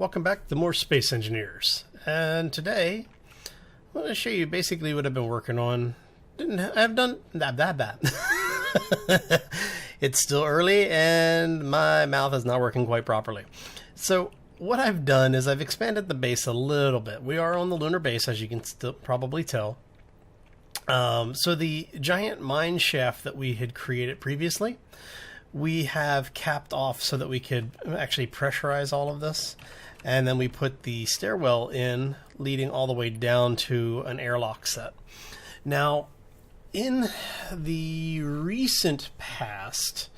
welcome back to more Space Engineers. And today, I'm going to show you basically what I've been working on. I've done that. It's still early and my mouth is not working quite properly. So what I've done is I've expanded the base a little bit. We are on the lunar base, as you can still probably tell. So the giant mine shaft that we had created previously, we have capped off so that we could actually pressurize all of this. And then we put the stairwell in, leading all the way down to an airlock set. Now, in the recent past,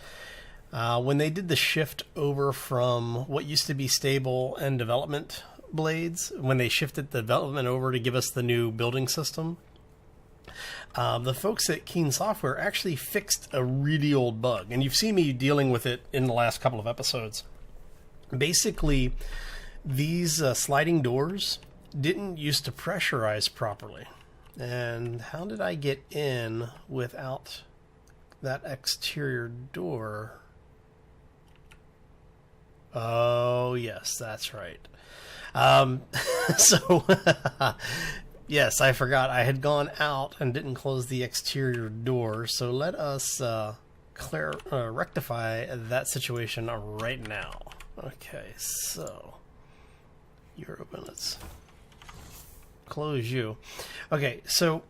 when they did the shift over from what used to be stable and development blades, when they shifted the development over to give us the new building system, the folks at Keen Software actually fixed a really old bug, and you've seen me dealing with it in the last couple of episodes. Basically, these sliding doors didn't used to pressurize properly. And how did I get in without that exterior door? Oh, yes, that's right. Yes, I forgot. I had gone out and didn't close the exterior door. So let us rectify that situation right now. Okay, so you're open. Let's close you. Okay, so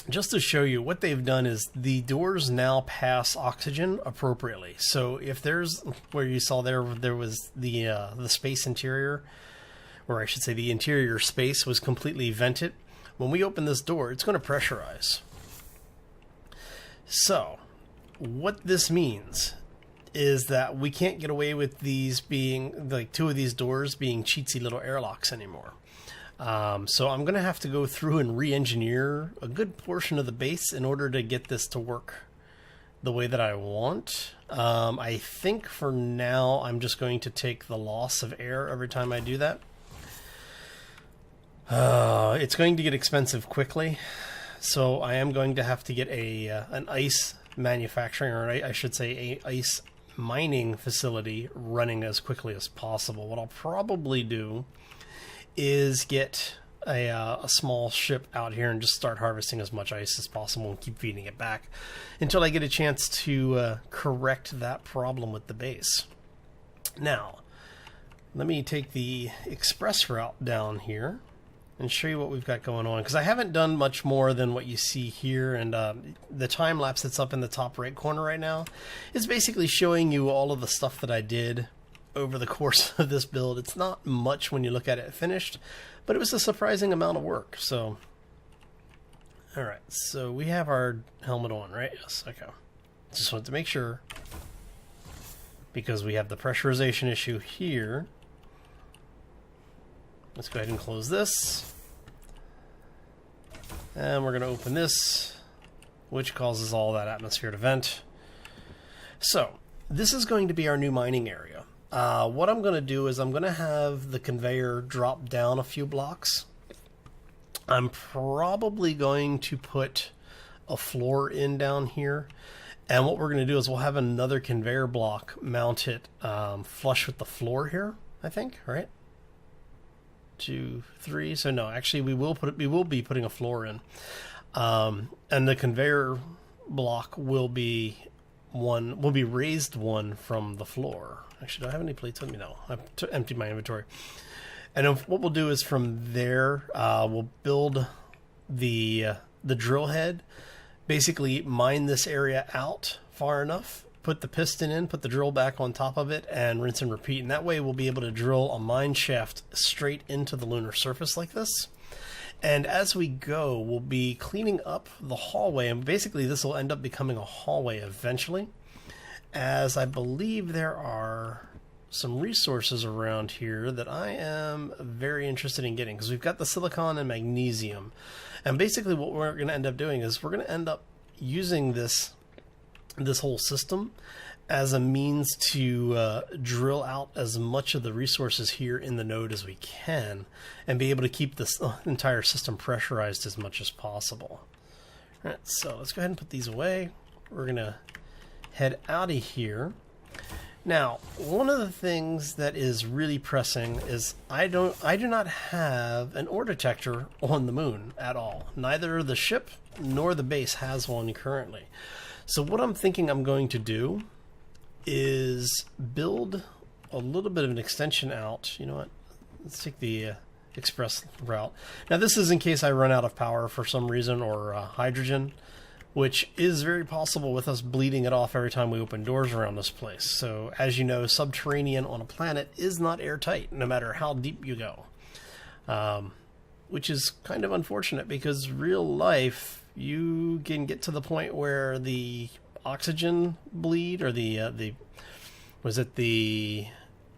just to show you what they've done is the doors now pass oxygen appropriately. So if there's where you saw there was the space interior, or I should say the interior space was completely vented. When we open this door, it's going to pressurize. So what this means is that we can't get away with these being, like two of these doors being cheatsy little airlocks anymore. So I'm going to have to go through and re-engineer a good portion of the base in order to get this to work the way that I want. I think for now I'm just going to take the loss of air every time I do that. It's going to get expensive quickly, so I am going to have to get an ice manufacturing, or I should say a ice mining facility running as quickly as possible. What I'll probably do is get a small ship out here and just start harvesting as much ice as possible and keep feeding it back until I get a chance to correct that problem with the base. Now, let me take the express route down here and show you what we've got going on, because I haven't done much more than what you see here, and the time lapse that's up in the top right corner right now is basically showing you all of the stuff that I did over the course of this build. It's not much when you look at it finished, but it was a surprising amount of work. So, alright, so we have our helmet on, right? Yes, okay. Just wanted to make sure, because we have the pressurization issue here. Let's go ahead and close this. And we're going to open this, which causes all that atmosphere to vent. So, this is going to be our new mining area. What I'm going to do is I'm going to have the conveyor drop down a few blocks. I'm probably going to put a floor in down here. And what we're going to do is we'll have another conveyor block mounted flush with the floor here, I think, right? 2, 3. So no, actually we will be putting a floor in, and the conveyor block will be raised one from the floor. Actually, do I have any plates with me? No, I've emptied my inventory. And what we'll do is from there we'll build the drill head, basically mine this area out far enough, put the piston in, put the drill back on top of it, and rinse and repeat. And that way we'll be able to drill a mine shaft straight into the lunar surface like this. And as we go, we'll be cleaning up the hallway, and basically this will end up becoming a hallway eventually, as I believe there are some resources around here that I am very interested in getting, because we've got the silicon and magnesium. And basically what we're going to end up doing is we're going to end up using this whole system as a means to drill out as much of the resources here in the node as we can, and be able to keep this entire system pressurized as much as possible. All right, so let's go ahead and put these away. We're gonna head out of here, Now, one of the things that is really pressing is I do not have an ore detector on the moon at all. Neither the ship nor the base has one currently. So what I'm thinking I'm going to do is build a little bit of an extension out. You know what? Let's take the express route. Now this is in case I run out of power for some reason, or hydrogen, which is very possible with us bleeding it off every time we open doors around this place. So as you know, subterranean on a planet is not airtight, no matter how deep you go. Which is kind of unfortunate, because real life, you can get to the point where the oxygen bleed, or the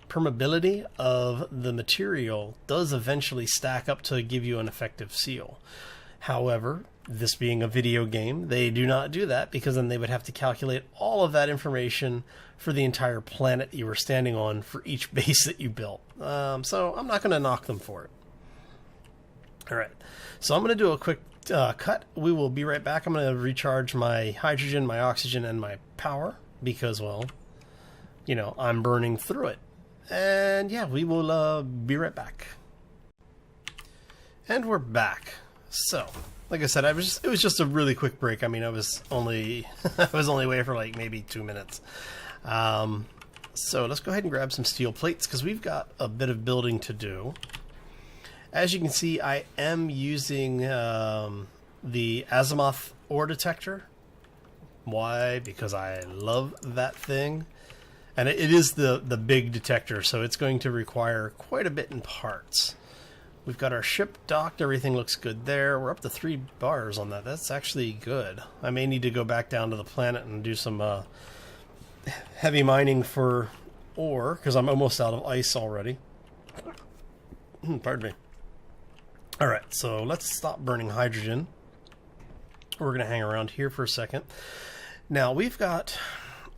permeability of the material does eventually stack up to give you an effective seal. However, this being a video game, they do not do that, because then they would have to calculate all of that information for the entire planet you were standing on for each base that you built. So I'm not going to knock them for it. Alright, so I'm going to do a quick cut. We will be right back. I'm going to recharge my hydrogen, my oxygen, and my power, because, well, you know, I'm burning through it. And yeah, we will be right back. And we're back. So, like I said, it was just a really quick break. I mean, I was only away for like maybe 2 minutes. So let's go ahead and grab some steel plates, because we've got a bit of building to do. As you can see, I am using the azimuth ore detector. Why? Because I love that thing. And it is the big detector, so it's going to require quite a bit in parts. We've got our ship docked. Everything looks good there. We're up to 3 bars on that. That's actually good. I may need to go back down to the planet and do some heavy mining for ore, because I'm almost out of ice already. Pardon me. Alright, so let's stop burning hydrogen. We're going to hang around here for a second. Now, we've got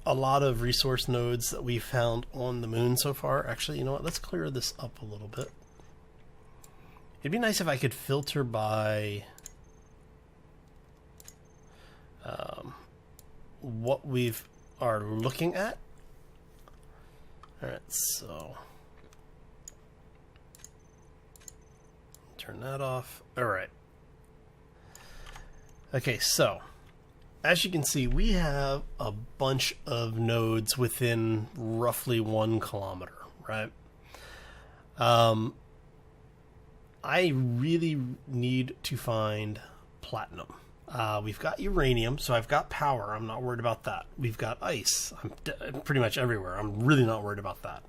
a lot of resource nodes that we found on the moon so far. Actually, you know what? Let's clear this up a little bit. It'd be nice if I could filter by what we are looking at. Alright, so turn that off. Alright. Okay, so as you can see, we have a bunch of nodes within roughly 1 kilometer, right? I really need to find platinum. We've got uranium, so I've got power. I'm not worried about that. We've got ice. I'm pretty much everywhere. I'm really not worried about that.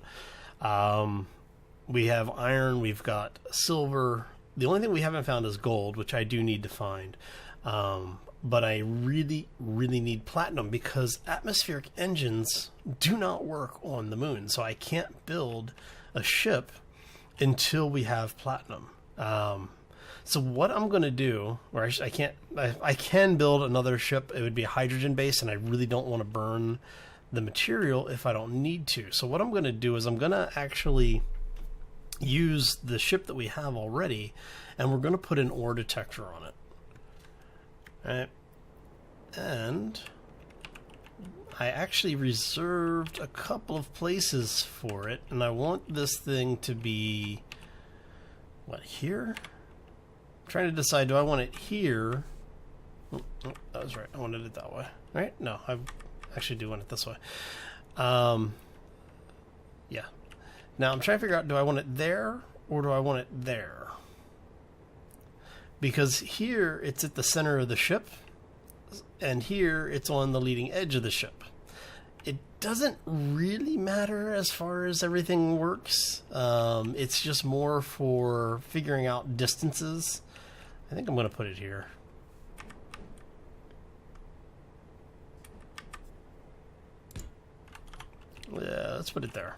We have iron. We've got silver. The only thing we haven't found is gold, which I do need to find. But I really, really need platinum, because atmospheric engines do not work on the moon. So I can't build a ship until we have platinum. So what I'm going to do, or I can build another ship. It would be a hydrogen base, and I really don't want to burn the material if I don't need to. So what I'm going to do is I'm going to actually use the ship that we have already, and we're going to put an ore detector on it. Alright, and I actually reserved a couple of places for it, and I want this thing to be, what, here? I'm trying to decide, do I want it here? Oh, that was right, I wanted it that way. Right? No, I actually do want it this way. Yeah. Now I'm trying to figure out, do I want it there, or do I want it there? Because here it's at the center of the ship, and here it's on the leading edge of the ship. It doesn't really matter as far as everything works. It's just more for figuring out distances. I think I'm going to put it here. Yeah, let's put it there.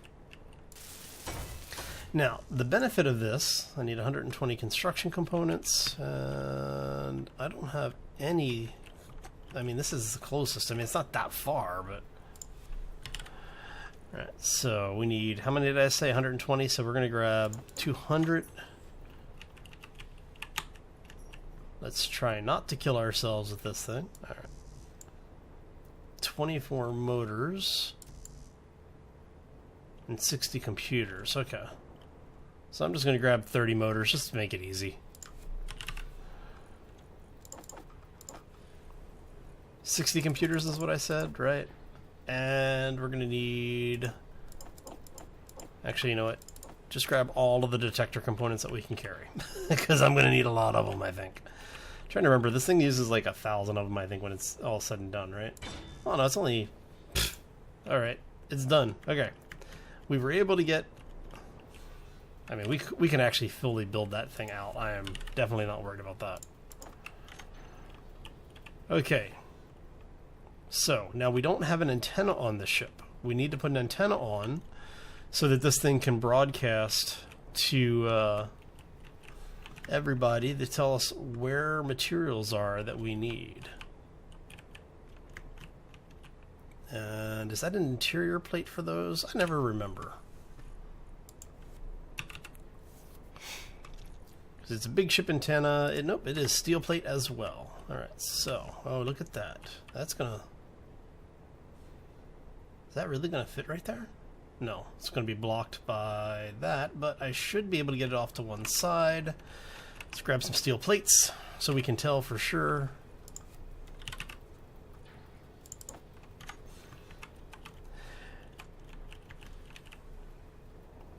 Now, the benefit of this, I need 120 construction components, and I don't have any. I mean, this is the closest. I mean, it's not that far, but. Alright, so we need, how many did I say? 120, so we're going to grab 200. Let's try not to kill ourselves with this thing. Alright. 24 motors. and 60 computers. Okay. So I'm just going to grab 30 motors just to make it easy. 60 computers is what I said, right? And we're going to need... Actually, you know what? Just grab all of the detector components that we can carry. Because I'm going to need a lot of them, I think. I'm trying to remember, this thing uses like 1,000 of them, I think, when it's all said and done, right? Oh, no, it's only... Alright, it's done. Okay. We were able to get... I mean, we can actually fully build that thing out. I am definitely not worried about that. Okay. So, now we don't have an antenna on the ship. We need to put an antenna on so that this thing can broadcast to everybody to tell us where materials are that we need. And is that an interior plate for those? I never remember. It's a big ship antenna. Nope, it is steel plate as well. Alright, so, oh, look at that. That's gonna... Is that really gonna fit right there? No, it's gonna be blocked by that, but I should be able to get it off to one side. Let's grab some steel plates so we can tell for sure.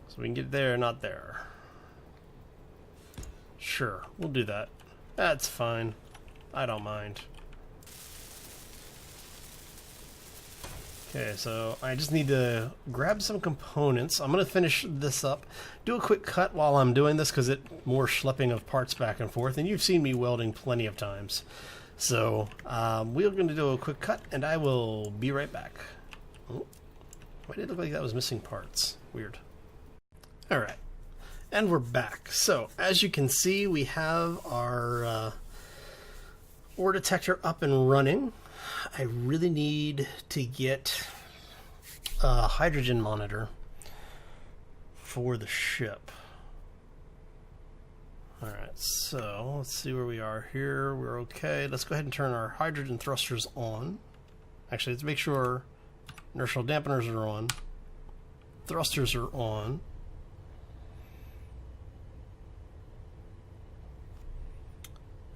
So we can get there, not there. Sure, we'll do that. That's fine. I don't mind. Okay, so I just need to grab some components. I'm going to finish this up. Do a quick cut while I'm doing this because it's more schlepping of parts back and forth. And you've seen me welding plenty of times. So we're going to do a quick cut and I will be right back. Oh, why did it look like that was missing parts? Weird. Alright. And we're back. So, as you can see, we have our ore detector up and running. I really need to get a hydrogen monitor for the ship. Alright, so let's see where we are here. We're okay. Let's go ahead and turn our hydrogen thrusters on. Actually, let's make sure inertial dampeners are on. Thrusters are on.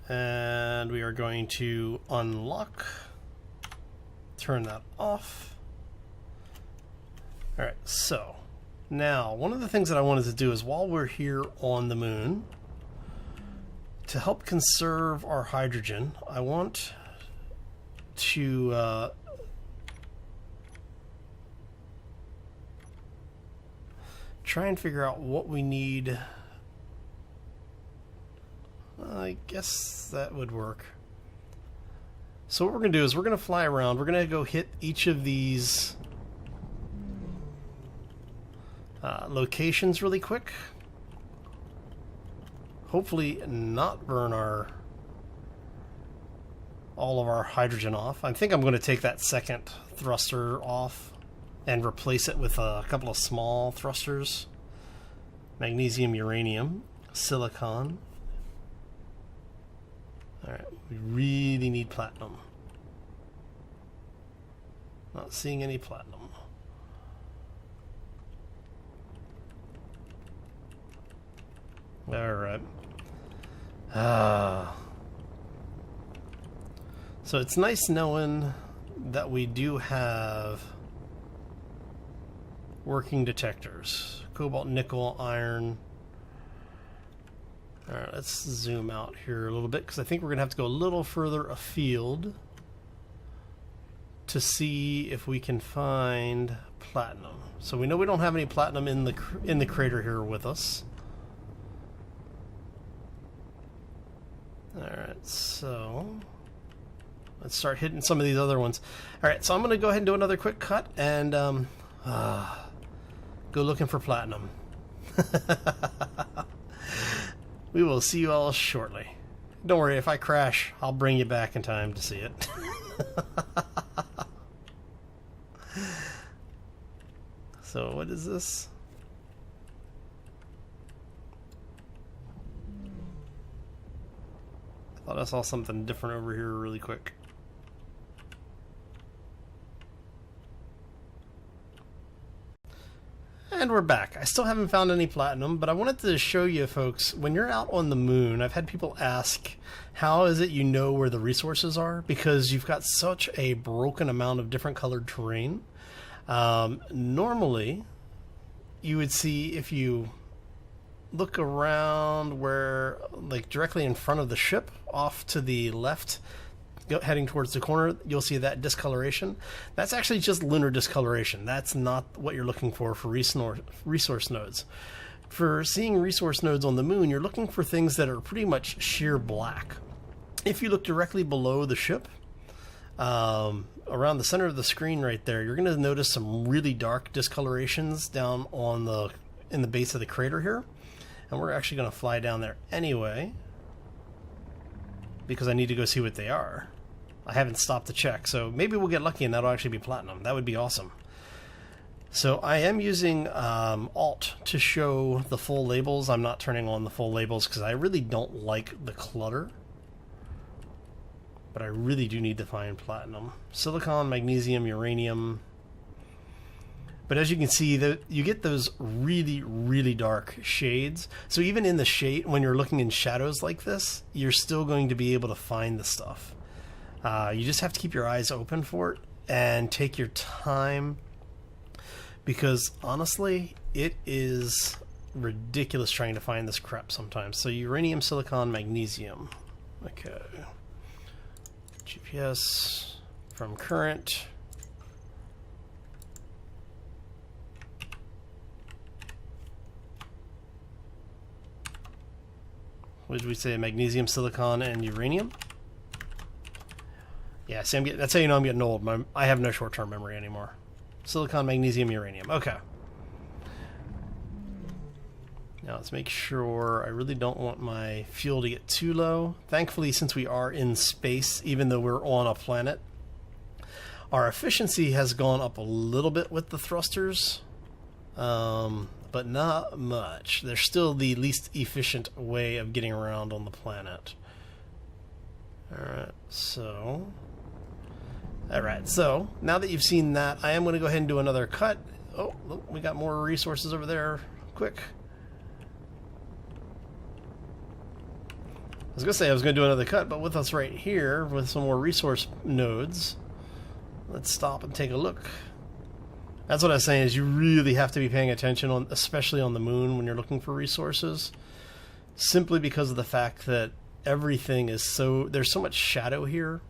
And we are going to unlock, turn that off. Alright, so now one of the things that I wanted to do is while we're here on the moon, to help conserve our hydrogen, I want to try and figure out what we need. I guess that would work. So what we're going to do is we're going to fly around. We're going to go hit each of these locations really quick. Hopefully not burn all of our hydrogen off. I think I'm going to take that second thruster off and replace it with a couple of small thrusters. Magnesium, uranium, silicon. Alright, we really need platinum. Not seeing any platinum. Alright. So it's nice knowing that we do have working detectors. Cobalt, nickel, iron. Alright, let's zoom out here a little bit because I think we're going to have to go a little further afield to see if we can find platinum. So we know we don't have any platinum in the crater here with us. Alright, so let's start hitting some of these other ones. Alright, so I'm going to go ahead and do another quick cut and go looking for platinum. We will see you all shortly. Don't worry, if I crash, I'll bring you back in time to see it. So, what is this? I thought I saw something different over here really quick. And we're back. I still haven't found any platinum, but I wanted to show you folks, when you're out on the moon, I've had people ask, how is it you know where the resources are? Because you've got such a broken amount of different colored terrain. Normally, you would see if you look around where, like directly in front of the ship, off to the left, heading towards the corner, you'll see that discoloration. That's actually just lunar discoloration. That's not what you're looking for resource nodes. For seeing resource nodes on the moon, you're looking for things that are pretty much sheer black. If you look directly below the ship, around the center of the screen right there, you're going to notice some really dark discolorations down in the base of the crater here. And we're actually going to fly down there anyway, because I need to go see what they are. I haven't stopped to check, so maybe we'll get lucky and that'll actually be platinum. That would be awesome. So I am using Alt to show the full labels. I'm not turning on the full labels because I really don't like the clutter. But I really do need to find platinum. Silicon, magnesium, uranium. But as you can see, you get those really, really dark shades. So even in the shade, when you're looking in shadows like this, you're still going to be able to find the stuff. You just have to keep your eyes open for it and take your time, because honestly, it is ridiculous trying to find this crap sometimes. So uranium, silicon, magnesium. Okay. GPS from current. What did we say? Magnesium, silicon, and uranium? Yeah, see, that's how you know I'm getting old. I have no short-term memory anymore. Silicon, magnesium, uranium. Okay. Now let's make sure I really don't want my fuel to get too low. Thankfully, since we are in space, even though we're on a planet, our efficiency has gone up a little bit with the thrusters. But not much. They're still the least efficient way of getting around on the planet. Alright, so now that you've seen that, I am going to go ahead and do another cut. Oh, look, we got more resources over there. Quick. I was going to say I was going to do another cut, but with us right here, with some more resource nodes, let's stop and take a look. That's what I was saying, is you really have to be paying attention, especially on the moon when you're looking for resources, simply because of the fact that everything is there's so much shadow here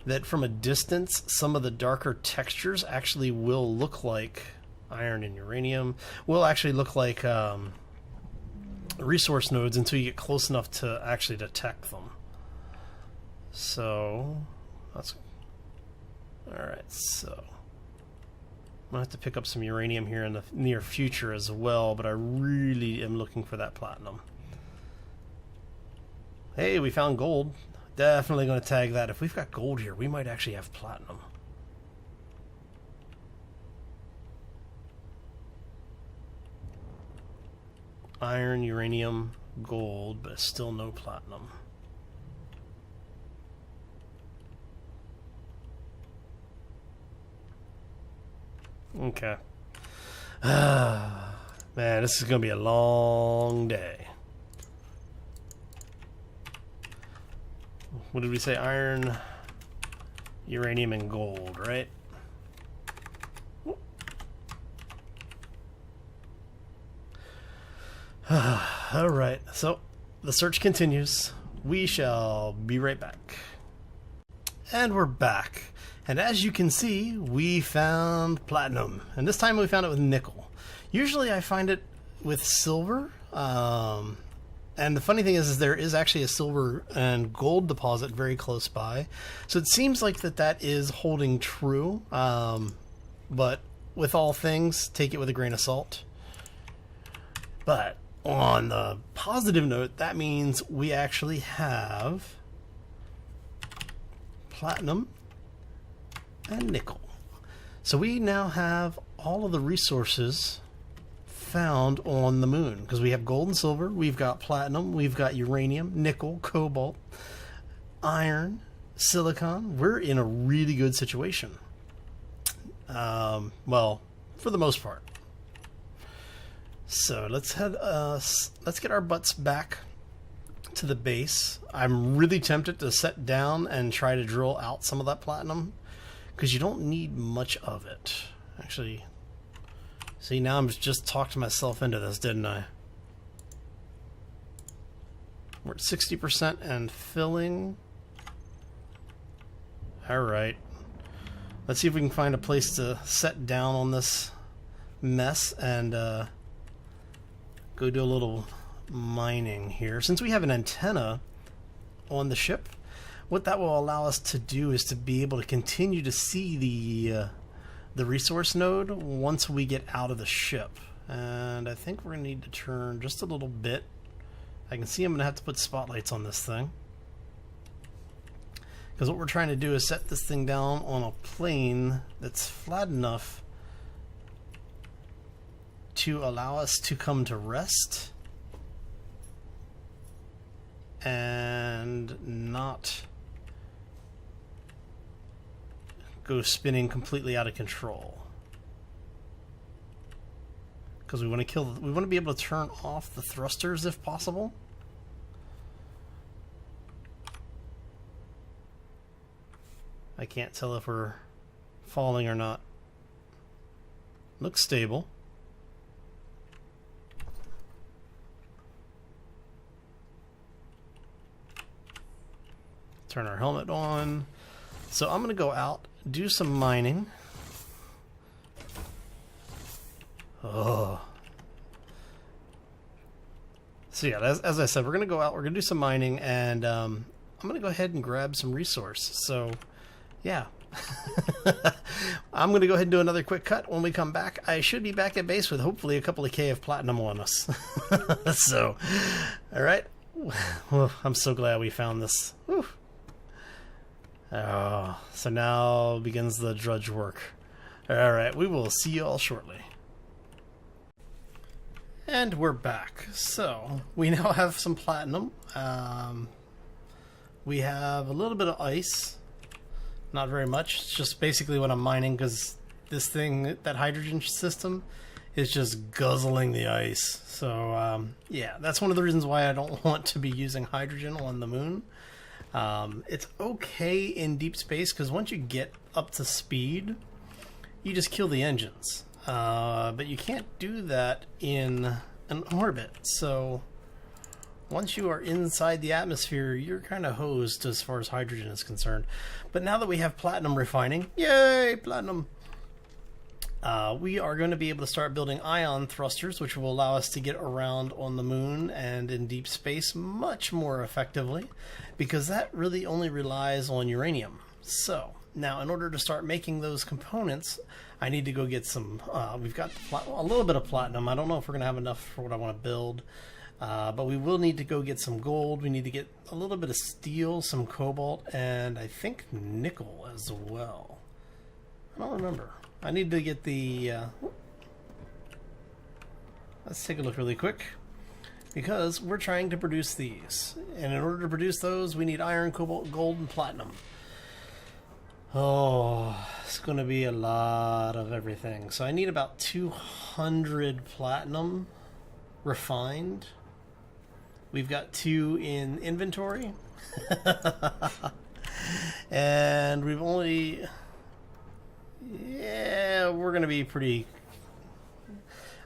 that from a distance, some of the darker textures actually will look like iron and uranium, will actually look like resource nodes until you get close enough to actually detect them. So, that's... Alright, so... I'm going to have to pick up some uranium here in the near future as well, but I really am looking for that platinum. Hey, we found gold. Definitely going to tag that. If we've got gold here, we might actually have platinum. Iron, uranium, gold, but still no platinum. Okay. Man, this is going to be a long day. What did we say? Iron, uranium, and gold, right? Alright, so the search continues. We shall be right back. And we're back. And as you can see, we found platinum. And this time we found it with nickel. Usually I find it with silver. And the funny thing is there is actually a silver and gold deposit very close by. So it seems like that is holding true. But with all things, take it with a grain of salt. But on the positive note, that means we actually have platinum and nickel. So we now have all of the resources found on the moon, because we have gold and silver, we've got platinum, we've got uranium, nickel, cobalt, iron, silicon. We're in a really good situation. Well, for the most part. So let's get our butts back to the base. I'm really tempted to set down and try to drill out some of that platinum, because you don't need much of it. Actually, see, now I'm just talked myself into this, didn't I? We're at 60% and filling. Alright. Let's see if we can find a place to set down on this mess and go do a little mining here. Since we have an antenna on the ship, what that will allow us to do is to be able to continue to see the resource node once we get out of the ship. And I think we're going to need to turn just a little bit. I can see I'm going to have to put spotlights on this thing, because what we're trying to do is set this thing down on a plane that's flat enough to allow us to come to rest and not go spinning completely out of control. Because we want to be able to turn off the thrusters if possible. I can't tell if we're falling or not. Looks stable. Turn our helmet on. So I'm going to go out, do some mining. Oh. So yeah, as I said, we're going to go out, we're going to do some mining, and I'm going to go ahead and grab some resource. So yeah. I'm going to go ahead and do another quick cut. When we come back, I should be back at base with hopefully a couple of K of platinum on us. So, alright. Well, I'm so glad we found this. Whew. Oh, so now begins the drudge work. Alright, we will see you all shortly. And we're back. So, we now have some platinum. We have a little bit of ice. Not very much. It's just basically what I'm mining, because this thing, that hydrogen system, is just guzzling the ice. So, yeah, that's one of the reasons why I don't want to be using hydrogen on the moon. It's okay in deep space, because once you get up to speed, you just kill the engines. But you can't do that in an orbit. So once you are inside the atmosphere, you're kind of hosed as far as hydrogen is concerned. But now that we have platinum refining, yay, platinum! We are going to be able to start building ion thrusters, which will allow us to get around on the moon and in deep space much more effectively, because that really only relies on uranium. So now, in order to start making those components, I need to go get some, we've got a little bit of platinum. I don't know if we're going to have enough for what I want to build, but we will need to go get some gold. We need to get a little bit of steel, some cobalt, and I think nickel as well. I don't remember. I need to get the, let's take a look really quick, because we're trying to produce these. And in order to produce those, we need iron, cobalt, gold, and platinum. Oh, it's going to be a lot of everything. So I need about 200 platinum refined. We've got 2 in inventory. And we've only... Yeah, we're going to be pretty...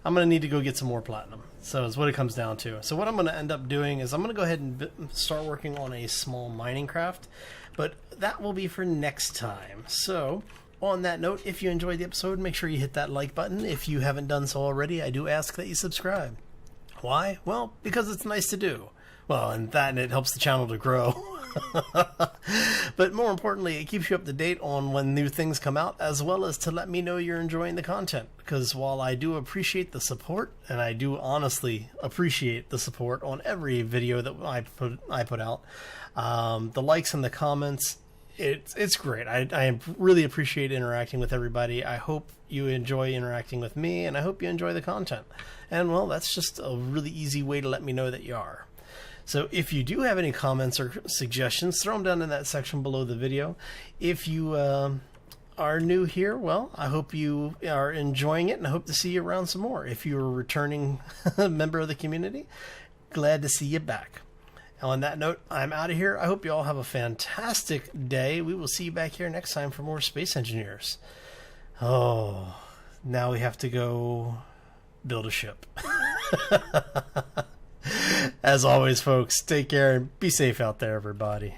I'm going to need to go get some more platinum. So it's what it comes down to. So what I'm going to end up doing is I'm going to go ahead and start working on a small mining craft. But that will be for next time. So on that note, if you enjoyed the episode, make sure you hit that like button. If you haven't done so already, I do ask that you subscribe. Why? Well, because it's nice to do. Well, and it helps the channel to grow. But more importantly, it keeps you up to date on when new things come out, as well as to let me know you're enjoying the content. Because while I do appreciate the support, and I do honestly appreciate the support on every video that I put out, the likes and the comments, it's great. I really appreciate interacting with everybody. I hope you enjoy interacting with me, and I hope you enjoy the content. And well, that's just a really easy way to let me know that you are. So if you do have any comments or suggestions, throw them down in that section below the video. If you are new here, well, I hope you are enjoying it, and I hope to see you around some more. If you're a returning member of the community, glad to see you back. And on that note, I'm out of here. I hope you all have a fantastic day. We will see you back here next time for more Space Engineers. Oh, now we have to go build a ship. As always, folks, take care and be safe out there, everybody.